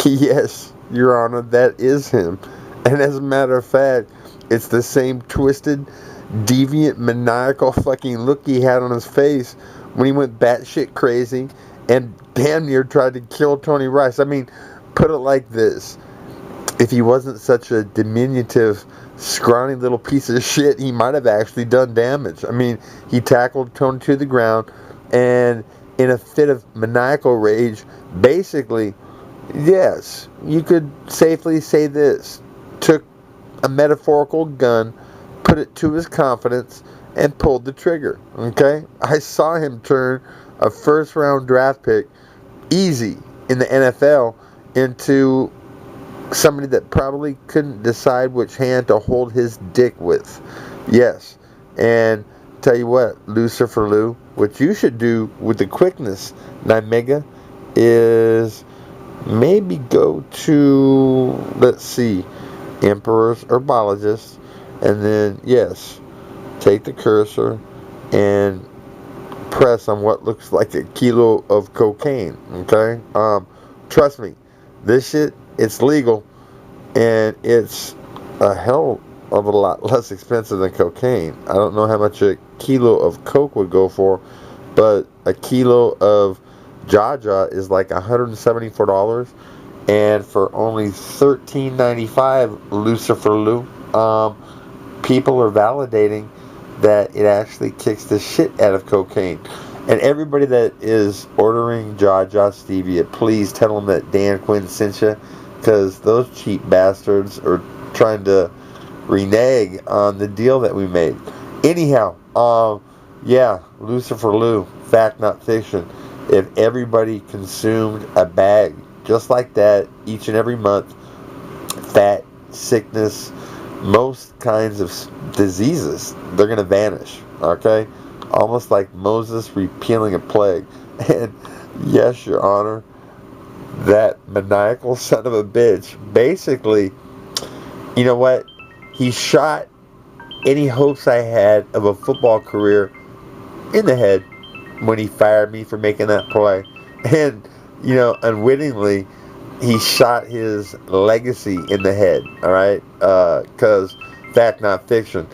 Yes, Your Honor, that is him. And as a matter of fact, it's the same twisted, deviant, maniacal fucking look he had on his face when he went batshit crazy and damn near tried to kill Tony Rice. I mean, put it like this. If he wasn't such a diminutive, scrawny little piece of shit, he might have actually done damage. I mean, he tackled Tony to the ground and in a fit of maniacal rage, basically, yes, you could safely say this, took a metaphorical gun, put it to his confidence, and pulled the trigger. Okay? I saw him turn a first round draft pick easy in the NFL into somebody that probably couldn't decide which hand to hold his dick with. Yes. And tell you what, Lucifer Lou, what you should do with the quickness, Nymega, is maybe go to, let's see, Emperor's Herbologist, and then, yes, take the cursor and press on what looks like a kilo of cocaine, okay? Trust me, this shit, it's legal, and it's a hell of a lot less expensive than cocaine. I don't know how much a kilo of coke would go for, but a kilo of Jaja is like $174, and for only $13.95, Lucifer Lou, people are validating that it actually kicks the shit out of cocaine. And everybody that is ordering Jaja Stevia, please tell them that Dan Quinn sent you, because those cheap bastards are trying to renege on the deal that we made. Anyhow, yeah, Lucifer Lou, fact not fiction. If everybody consumed a bag just like that each and every month, fat, sickness, most kinds of diseases, they're going to vanish, okay? Almost like Moses repealing a plague. And yes, Your Honor, that maniacal son of a bitch, basically, you know what? He shot any hopes I had of a football career in the head when he fired me for making that play. And, you know, unwittingly, he shot his legacy in the head, alright? Because, fact not fiction,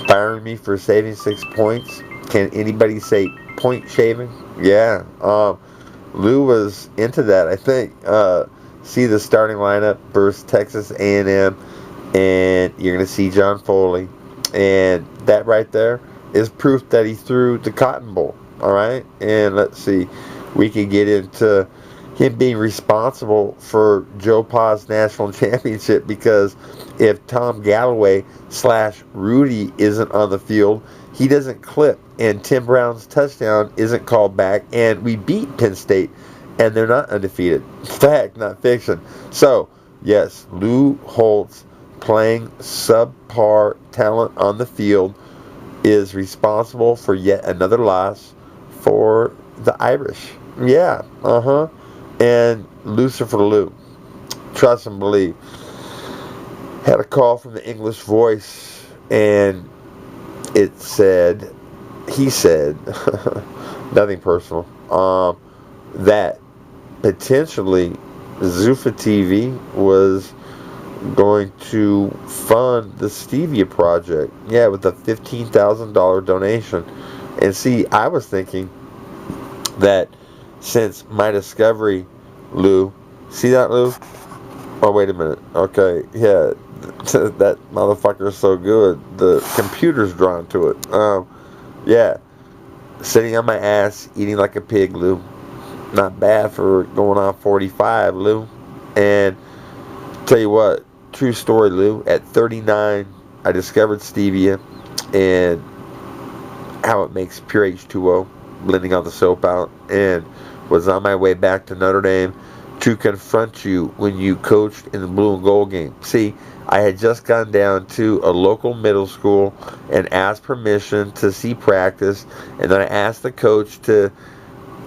firing me for saving 6 points, can anybody say point shaving? Yeah, Lou was into that, I think. See the starting lineup versus Texas A&M, and you're going to see John Foley. And that right there is proof that he threw the Cotton Bowl, alright? And let's see, we could get into him being responsible for Joe Pa's national championship, because if Tom Galloway / Rudy isn't on the field, he doesn't clip, and Tim Brown's touchdown isn't called back, and we beat Penn State, and they're not undefeated. Fact, not fiction. So, yes, Lou Holtz, playing subpar talent on the field, is responsible for yet another loss for the Irish. Yeah, And Lucifer Lou, trust and believe, had a call from the English Voice, and it said, he said, nothing personal, that potentially Zuffa TV was going to fund the Stevia project. Yeah, with a $15,000 donation. And see, I was thinking that since my discovery, Lou, see that, Lou? Oh, wait a minute. Okay, yeah, that motherfucker is so good. The computer's drawn to it. Yeah, sitting on my ass, eating like a pig, Lou. Not bad for going on 45, Lou. And tell you what, true story, Lou. At 39, I discovered stevia and how it makes pure H2O, blending all the soap out, and was on my way back to Notre Dame to confront you when you coached in the blue and gold game. See, I had just gone down to a local middle school and asked permission to see practice, and then I asked the coach to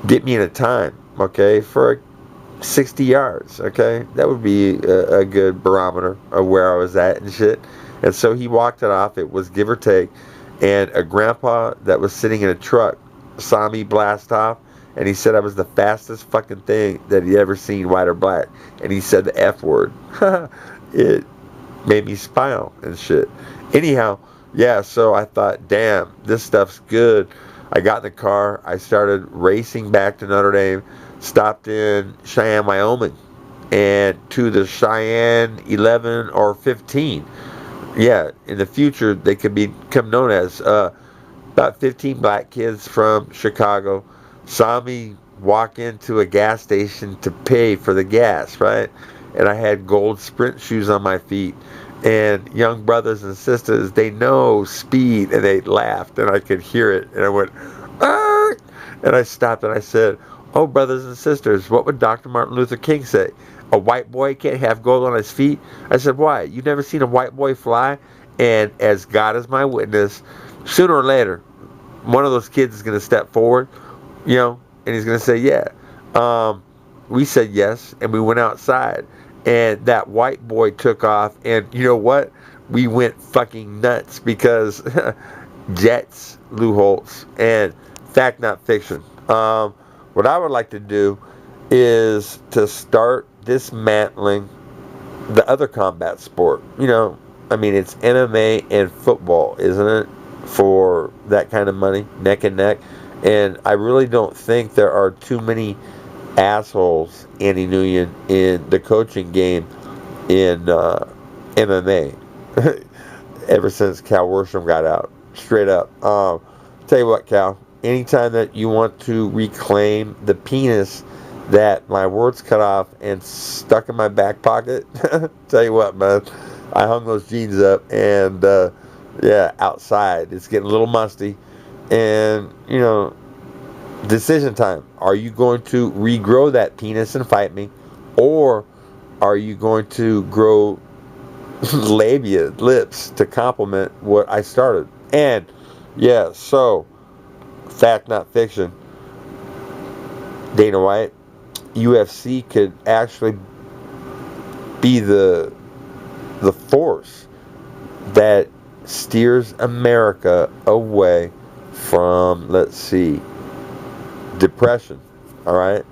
get me in a time, okay, for 60 yards, okay? That would be a good barometer of where I was at and shit. And so he walked it off. It was give or take. And a grandpa that was sitting in a truck saw me blast off and he said I was the fastest fucking thing that he ever seen, white or black. And he said the F word. It made me smile and shit. Anyhow, yeah, so I thought, damn, this stuff's good. I got in the car. I started racing back to Notre Dame. Stopped in Cheyenne, Wyoming, and to the Cheyenne 11 or 15. Yeah, in the future, they could become known as about 15 black kids from Chicago saw me walk into a gas station to pay for the gas, right? And I had gold Sprint shoes on my feet. And young brothers and sisters, they know speed, and they laughed, and I could hear it. And I went, ah! And I stopped and I said, oh, brothers and sisters, what would Dr. Martin Luther King say? A white boy can't have gold on his feet? I said, why? You never seen a white boy fly? And as God is my witness, sooner or later, one of those kids is going to step forward, and he's going to say, yeah. We said yes, and we went outside. And that white boy took off, and you know what? We went fucking nuts because Jets, Lou Holtz, and fact not fiction. What I would like to do is to start dismantling the other combat sport. It's MMA and football, isn't it? For that kind of money, neck and neck. And I really don't think there are too many assholes, Andy Nguyen, in the coaching game in MMA. Ever since Cal Worsham got out. Straight up. Tell you what, Cal, anytime that you want to reclaim the penis that my words cut off and stuck in my back pocket, tell you what, man, I hung those jeans up and outside. It's getting a little musty. And, decision time. Are you going to regrow that penis and fight me? Or are you going to grow lips to complement what I started? And, so, fact not fiction, Dana White, UFC could actually be the force that steers America away from, depression, all right,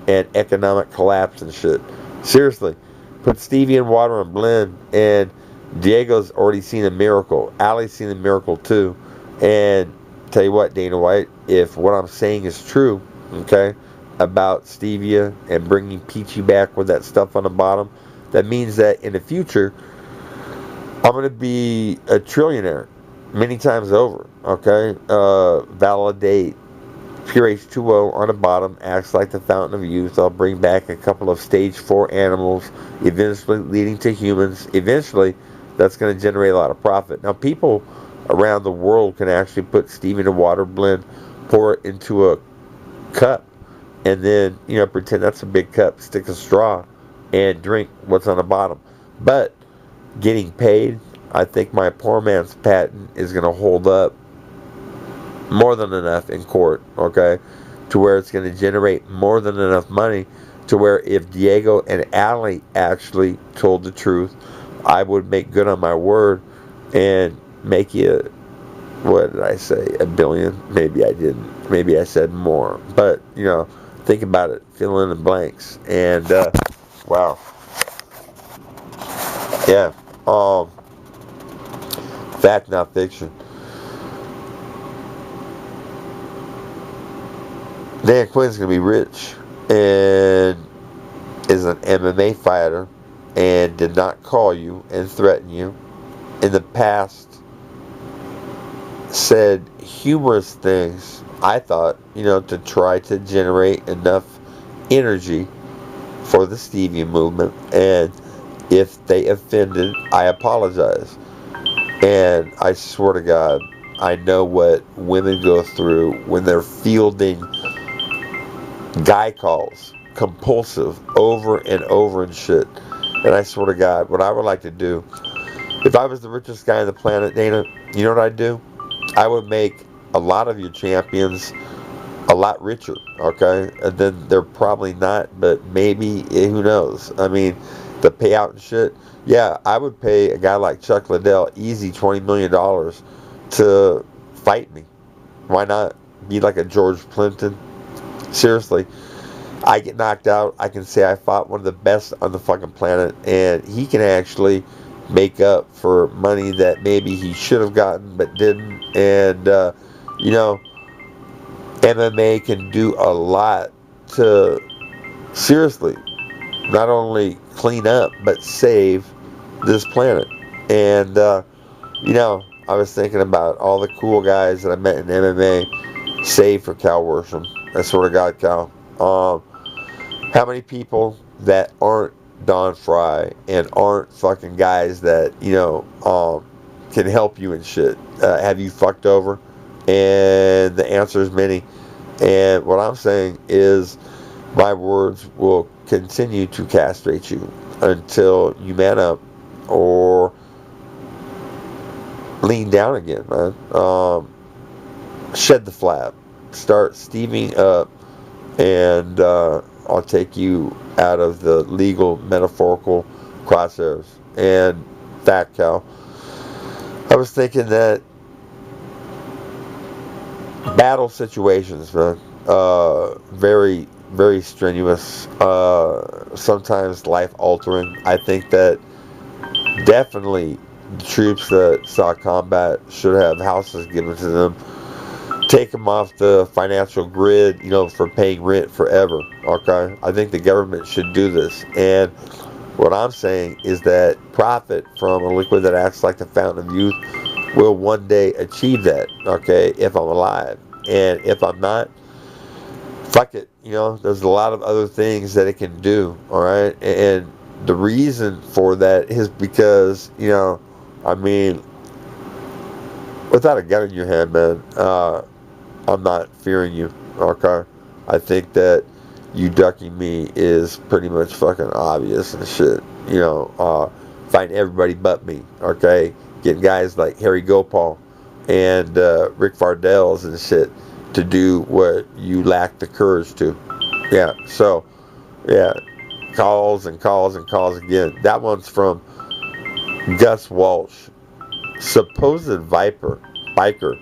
and economic collapse and shit. Seriously, put stevia in water and blend, and Diego's already seen a miracle. Allie's seen a miracle too. And tell you what, Dana White, if what I'm saying is true, okay, about stevia and bringing Peachy back with that stuff on the bottom, that means that in the future, I'm going to be a trillionaire many times over, okay? Validate. Pure H2O on the bottom acts like the fountain of youth. I'll bring back a couple of stage 4 animals, eventually leading to humans. Eventually, that's going to generate a lot of profit. Now, people around the world can actually put stevia in a water blend, pour it into a cup, and then, pretend that's a big cup, stick a straw, and drink what's on the bottom. But getting paid, I think my poor man's patent is going to hold up more than enough in court, okay, to where it's going to generate more than enough money to where if Diego and Allie actually told the truth, I would make good on my word and make you, what did I say, $1 billion? Maybe I didn't. Maybe I said more. But, think about it. Fill in the blanks. And, wow. Yeah. Fact, not fiction. Dan Quinn's going to be rich and is an MMA fighter and did not call you and threaten you. In the past, said humorous things, I thought, to try to generate enough energy for the stevia movement. And if they offended, I apologize. And I swear to God, I know what women go through when they're fielding guy calls, compulsive, over and over and shit. And I swear to God, what I would like to do, if I was the richest guy on the planet, Dana, you know what I'd do? I would make a lot of your champions a lot richer, okay? And then they're probably not, but maybe, who knows? I mean, the payout and shit. Yeah, I would pay a guy like Chuck Liddell easy $20 million to fight me. Why not? Be like a George Plimpton. Seriously, I get knocked out, I can say I fought one of the best on the fucking planet, and he can actually make up for money that maybe he should have gotten but didn't. And you know, MMA can do a lot to seriously not only clean up but save this planet. And you know, I was thinking about all the cool guys that I met in MMA, save for Cal Worsham. I swear to God, Cal. How many people that aren't Don Fry and aren't fucking guys that, you know, can help you and shit, have you fucked over? And the answer is many. And what I'm saying is my words will continue to castrate you until you man up or lean down again, man. Shed the flap. Start steaming up, and I'll take you out of the legal, metaphorical crosshairs. And fact, Cal, I was thinking that battle situations, man, very, very strenuous, sometimes life-altering. I think that definitely the troops that saw combat should have houses given to them, take them off the financial grid, you know, for paying rent forever, okay? I think the government should do this. And what I'm saying is that profit from a liquid that acts like the fountain of youth will one day achieve that, okay, if I'm alive. And if I'm not, fuck it, you know, there's a lot of other things that it can do, all right? And the reason for that is because, you know, I mean, without a gun in your hand, man, I'm not fearing you, okay? I think that you ducking me is pretty much fucking obvious and shit. You know, fighting everybody but me, okay? Getting guys like Harry Gopal and Rick Vardel's and shit to do what you lack the courage to. Yeah, so, yeah, calls and calls and calls again. That one's from Gus Walsh, supposed biker,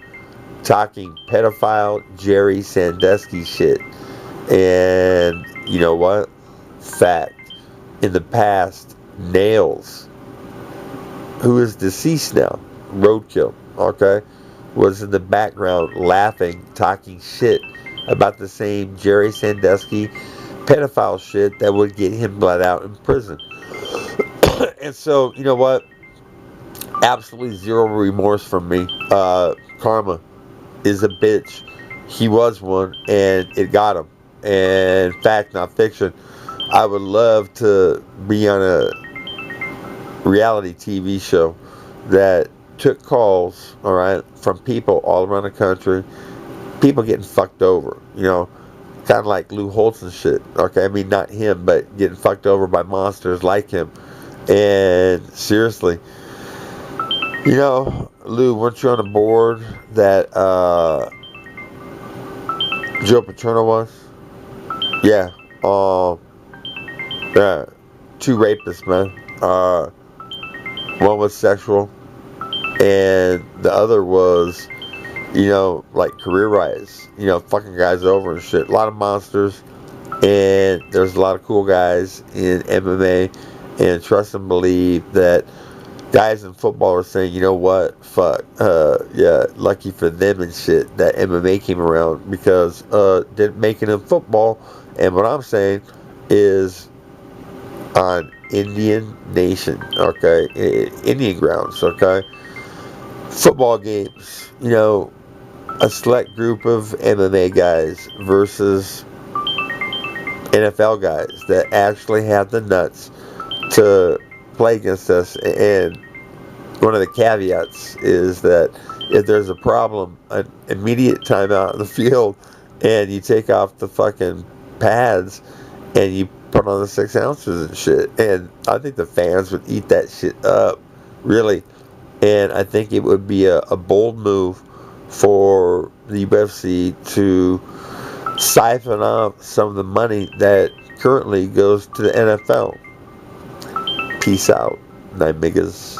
talking pedophile Jerry Sandusky shit. And you know what? Fact. In the past, Nails, who is deceased now, Roadkill, okay, was in the background laughing, talking shit about the same Jerry Sandusky pedophile shit that would get him let out in prison. And so, you know what? Absolutely zero remorse from me. Karma is a bitch. He was one, and it got him. And fact, not fiction. I would love to be on a reality TV show that took calls, all right, from people all around the country. People getting fucked over, you know, kind of like Lou Holtz and shit. Okay, I mean not him, but getting fucked over by monsters like him. And seriously, you know, Lou, weren't you on a board that Joe Paterno was? Yeah. Yeah. Two rapists, man. One was sexual, and the other was, you know, like career rise. You know, fucking guys over and shit. A lot of monsters, and there's a lot of cool guys in MMA, and trust and believe that guys in football are saying, you know what, fuck, yeah, lucky for them and shit that MMA came around, because didn't make it in football. And what I'm saying is on Indian Nation, okay, Indian grounds, okay, football games, you know, a select group of MMA guys versus NFL guys that actually have the nuts to play against us. And one of the caveats is that if there's a problem, an immediate timeout in the field, and you take off the fucking pads and you put on the 6 ounces and shit. And I think the fans would eat that shit up, really. And I think it would be a bold move for the UFC to siphon off some of the money that currently goes to the NFL. Peace out, nine niggas.